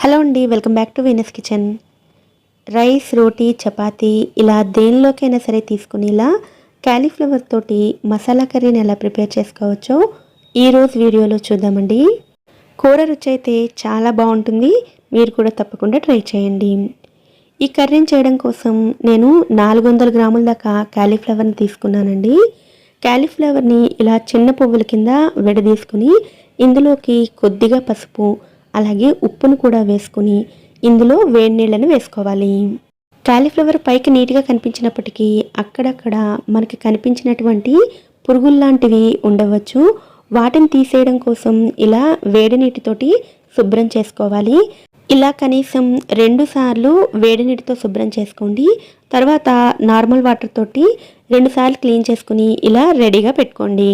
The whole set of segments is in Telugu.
హలో అండి, welcome back to Venus kitchen. Rice, రోటీ, చపాతీ ఇలా దేనిలోకైనా సరే తీసుకుని ఇలా క్యాలీఫ్లవర్ తోటి మసాలా కర్రీని ఎలా ప్రిపేర్ చేసుకోవచ్చో ఈరోజు వీడియోలో చూద్దామండి. కూర రుచి అయితే చాలా బాగుంటుంది. మీరు కూడా తప్పకుండా ట్రై చేయండి. ఈ కర్రీని చేయడం కోసం నేను 400 గ్రాముల దాకా క్యాలీఫ్లవర్ని తీసుకున్నానండి. క్యాలీఫ్లవర్ని ఇలా చిన్న పువ్వుల కింద విడదీసుకుని ఇందులోకి కొద్దిగా పసుపు అలాగే ఉప్పును కూడా వేసుకుని ఇందులో వేడి నీళ్ళను వేసుకోవాలి. కాలీఫ్లవర్ పైకి నీట్గా కనిపించినప్పటికీ అక్కడక్కడ మనకి కనిపించినటువంటి పురుగుల్లాంటివి ఉండవచ్చు. వాటిని తీసేయడం కోసం ఇలా వేడి నీటితోటి శుభ్రం చేసుకోవాలి. ఇలా కనీసం 2 సార్లు వేడి నీటితో శుభ్రం చేసుకోండి. తర్వాత నార్మల్ వాటర్ తోటి 2 సార్లు క్లీన్ చేసుకుని ఇలా రెడీగా పెట్టుకోండి.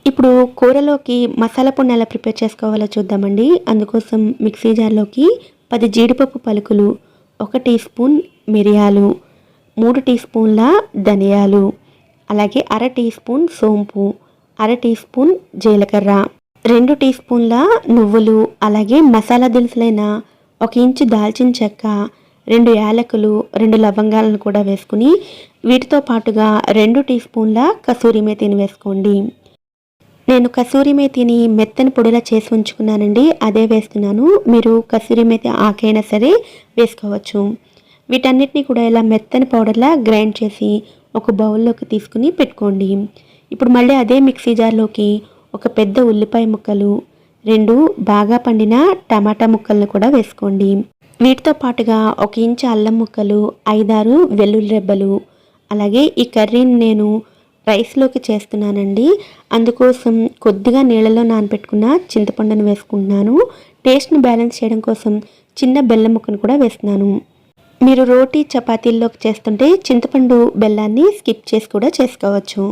ఇప్పుడు కూరలోకి మసాలా పొడిని ఎలా ప్రిపేర్ చేసుకోవాలో చూద్దామండి. అందుకోసం మిక్సీ జార్లోకి 10 జీడిపప్పు పలుకులు, 1 టీ స్పూన్ మిరియాలు, 3 టీ స్పూన్ల ధనియాలు, అలాగే 1/2 టీ స్పూన్ సోంపు, 1/2 టీ స్పూన్ జీలకర్ర, 2 టీ స్పూన్ల నువ్వులు, అలాగే మసాలా దినుసులైన 1 ఇంచు దాల్చిన చెక్క, 2 యాలకులు, 2 లవంగాలను కూడా వేసుకుని వీటితో పాటుగా 2 టీ స్పూన్ల కసూరి మేతిని వేసుకోండి. నేను కసూరి మేతిని మెత్తని పొడిలా చేసి ఉంచుకున్నానండి, అదే వేస్తున్నాను. మీరు కసూరి మేతి ఆకైనా సరే వేసుకోవచ్చు. వీటన్నిటిని కూడా ఇలా మెత్తని పౌడర్లా గ్రైండ్ చేసి ఒక బౌల్లోకి తీసుకుని పెట్టుకోండి. ఇప్పుడు మళ్ళీ అదే మిక్సీ జార్లోకి ఒక పెద్ద ఉల్లిపాయ ముక్కలు, 2 బాగా పండిన టమాటా ముక్కలను కూడా వేసుకోండి. వీటితో పాటుగా 1 ఇంచు అల్లం ముక్కలు, 5-6 వెల్లుల్లి రెబ్బలు, అలాగే ఈ కర్రీని నేను రైస్లోకి చేస్తున్నానండి. అందుకోసం కొద్దిగా నీళ్ళలో నానబెట్టుకున్న చింతపండును వేసుకుంటున్నాను. టేస్ట్ని బ్యాలెన్స్ చేయడం కోసం చిన్న బెల్లం ముక్కను కూడా వేస్తున్నాను. మీరు రోటీ, చపాతీల్లోకి చేస్తుంటే చింతపండు బెల్లాన్ని స్కిప్ చేసి కూడా చేసుకోవచ్చు.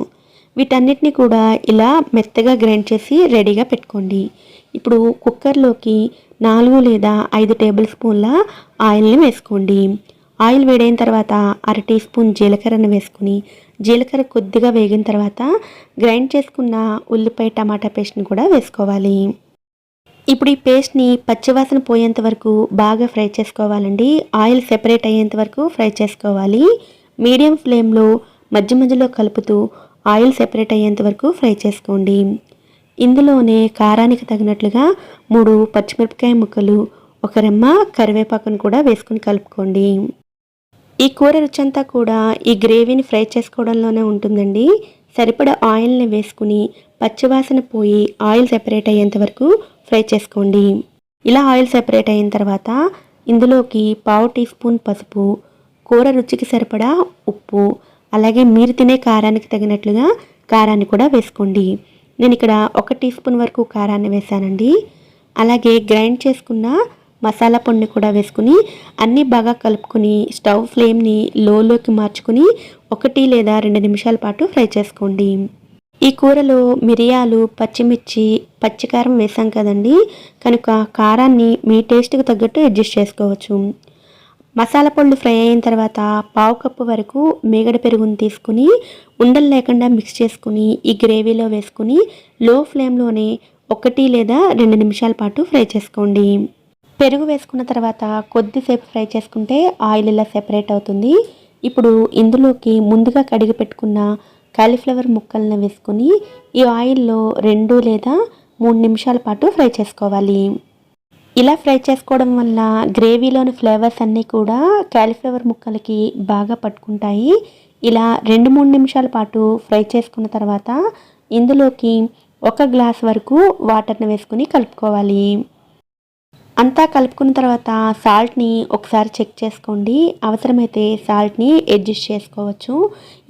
వీటన్నిటిని కూడా ఇలా మెత్తగా గ్రైండ్ చేసి రెడీగా పెట్టుకోండి. ఇప్పుడు కుక్కర్లోకి 4 లేదా 5 టేబుల్ స్పూన్ల ఆయిల్ని వేసుకోండి. ఆయిల్ వేడైన తర్వాత 1/2 టీ స్పూన్ జీలకర్రను వేసుకుని జీలకర్ర కొద్దిగా వేగిన తర్వాత గ్రైండ్ చేసుకున్న ఉల్లిపాయ టమాటా పేస్ట్ని కూడా వేసుకోవాలి. ఇప్పుడు ఈ పేస్ట్ని పచ్చివాసన పోయేంత వరకు బాగా ఫ్రై చేసుకోవాలండి. ఆయిల్ సెపరేట్ అయ్యేంత వరకు ఫ్రై చేసుకోవాలి. మీడియం ఫ్లేమ్లో మధ్య మధ్యలో కలుపుతూ ఆయిల్ సెపరేట్ అయ్యేంత వరకు ఫ్రై చేసుకోండి. ఇందులోనే కారానికి తగినట్లుగా 3 పచ్చిమిరపకాయ ముక్కలు, 1 రెమ్మ కరివేపాకును కూడా వేసుకుని కలుపుకోండి. ఈ కూర రుచంతా కూడా ఈ గ్రేవీని ఫ్రై చేసుకోవడంలోనే ఉంటుందండి. సరిపడా ఆయిల్ని వేసుకుని పచ్చివాసన పోయి ఆయిల్ సెపరేట్ అయ్యేంత వరకు ఫ్రై చేసుకోండి. ఇలా ఆయిల్ సెపరేట్ అయిన తర్వాత ఇందులోకి 1/2 టీ స్పూన్ పసుపు, కూర రుచికి సరిపడా ఉప్పు, అలాగే మీరు తినే కారానికి తగినట్లుగా కారాన్ని కూడా వేసుకోండి. నేను ఇక్కడ 1 టీ స్పూన్ వరకు కారాన్ని వేసానండి. అలాగే గ్రైండ్ చేసుకున్న మసాలా పొడిని కూడా వేసుకుని అన్నీ బాగా కలుపుకొని స్టవ్ ఫ్లేమ్ని లోలోకి మార్చుకుని 1 లేదా 2 నిమిషాల పాటు ఫ్రై చేసుకోండి. ఈ కూరలో మిరియాలు, పచ్చిమిర్చి, పచ్చికారం వేసాం కదండి, కనుక కారాన్ని మీ టేస్ట్కి తగ్గట్టు అడ్జస్ట్ చేసుకోవచ్చు. మసాలా పొడులు ఫ్రై అయిన తర్వాత 1/2 కప్పు వరకు మేగడ పెరుగుని తీసుకుని ఉండలు లేకుండా మిక్స్ చేసుకుని ఈ గ్రేవీలో వేసుకుని లో ఫ్లేమ్లోనే 1 లేదా 2 నిమిషాల పాటు ఫ్రై చేసుకోండి. పెరుగు వేసుకున్న తర్వాత కొద్దిసేపు ఫ్రై చేసుకుంటే ఆయిల్ ఇలా సెపరేట్ అవుతుంది. ఇప్పుడు ఇందులోకి ముందుగా కడిగి పెట్టుకున్న కాలీఫ్లవర్ ముక్కలను వేసుకొని ఈ ఆయిల్లో 2 లేదా 3 నిమిషాల పాటు ఫ్రై చేసుకోవాలి. ఇలా ఫ్రై చేసుకోవడం వల్ల గ్రేవీలోని ఫ్లేవర్స్ అన్నీ కూడా కాలీఫ్లవర్ ముక్కలకి బాగా పట్టుకుంటాయి. ఇలా 2-3 నిమిషాల పాటు ఫ్రై చేసుకున్న తర్వాత ఇందులోకి 1 గ్లాస్ వరకు వాటర్ని వేసుకుని కలుపుకోవాలి. అంతా కలుపుకున్న తర్వాత సాల్ట్ని ఒకసారి చెక్ చేసుకోండి. అవసరమైతే సాల్ట్ని అడ్జస్ట్ చేసుకోవచ్చు.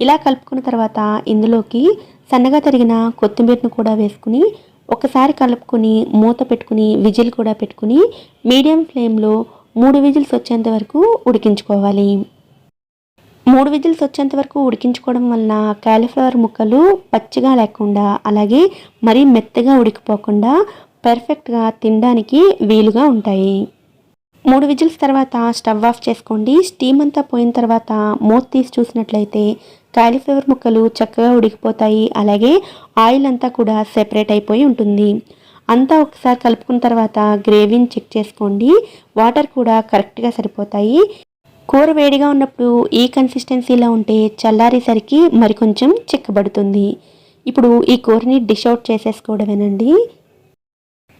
ఇలా కలుపుకున్న తర్వాత ఇందులోకి సన్నగా తరిగిన కొత్తిమీరను కూడా వేసుకుని ఒకసారి కలుపుకొని మూత పెట్టుకుని విజిల్ కూడా పెట్టుకుని మీడియం ఫ్లేమ్లో 3 విజిల్స్ వచ్చేంత వరకు ఉడికించుకోవాలి. 3 విజిల్స్ వచ్చేంత వరకు ఉడికించుకోవడం వలన కాలీఫ్లవర్ ముక్కలు పచ్చిగా లేకుండా అలాగే మరీ మెత్తగా ఉడికిపోకుండా పర్ఫెక్ట్గా తినడానికి వీలుగా ఉంటాయి. 3 విజిల్స్ తర్వాత స్టవ్ ఆఫ్ చేసుకోండి. స్టీమ్ అంతా పోయిన తర్వాత మూత తీసి చూసినట్లయితే కాలీఫ్లవర్ ముక్కలు చక్కగా ఉడికిపోతాయి. అలాగే ఆయిల్ అంతా కూడా సెపరేట్ అయిపోయి ఉంటుంది. అంతా ఒకసారి కలుపుకున్న తర్వాత గ్రేవీని చెక్ చేసుకోండి. వాటర్ కూడా కరెక్ట్గా సరిపోతాయి. కూర వేడిగా ఉన్నప్పుడు ఈ కన్సిస్టెన్సీలో ఉంటే చల్లారేసరికి మరి కొంచెం చిక్కబడుతుంది. ఇప్పుడు ఈ కూరని డిష్ అవుట్ చేసేసుకోవడమేనండి.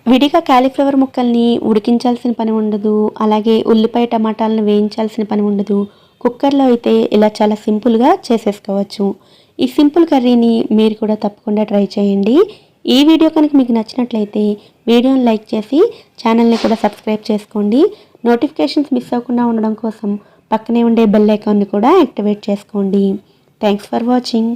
విడిగా కాలీఫ్లవర్ ముక్కల్ని ఉడికించాల్సిన పని ఉండదు. అలాగే ఉల్లిపాయ టమాటాలను వేయించాల్సిన పని ఉండదు. కుక్కర్లో అయితే ఇలా చాలా సింపుల్గా చేసేసుకోవచ్చు. ఈ సింపుల్ కర్రీని మీరు కూడా తప్పకుండా ట్రై చేయండి. ఈ వీడియో కనుక మీకు నచ్చినట్లయితే వీడియోని లైక్ చేసి ఛానల్ని కూడా సబ్స్క్రైబ్ చేసుకోండి. నోటిఫికేషన్స్ మిస్ అవ్వకుండా ఉండడం కోసం పక్కనే ఉండే బెల్ ఐకాన్ని కూడా యాక్టివేట్ చేసుకోండి. Thanks for watching.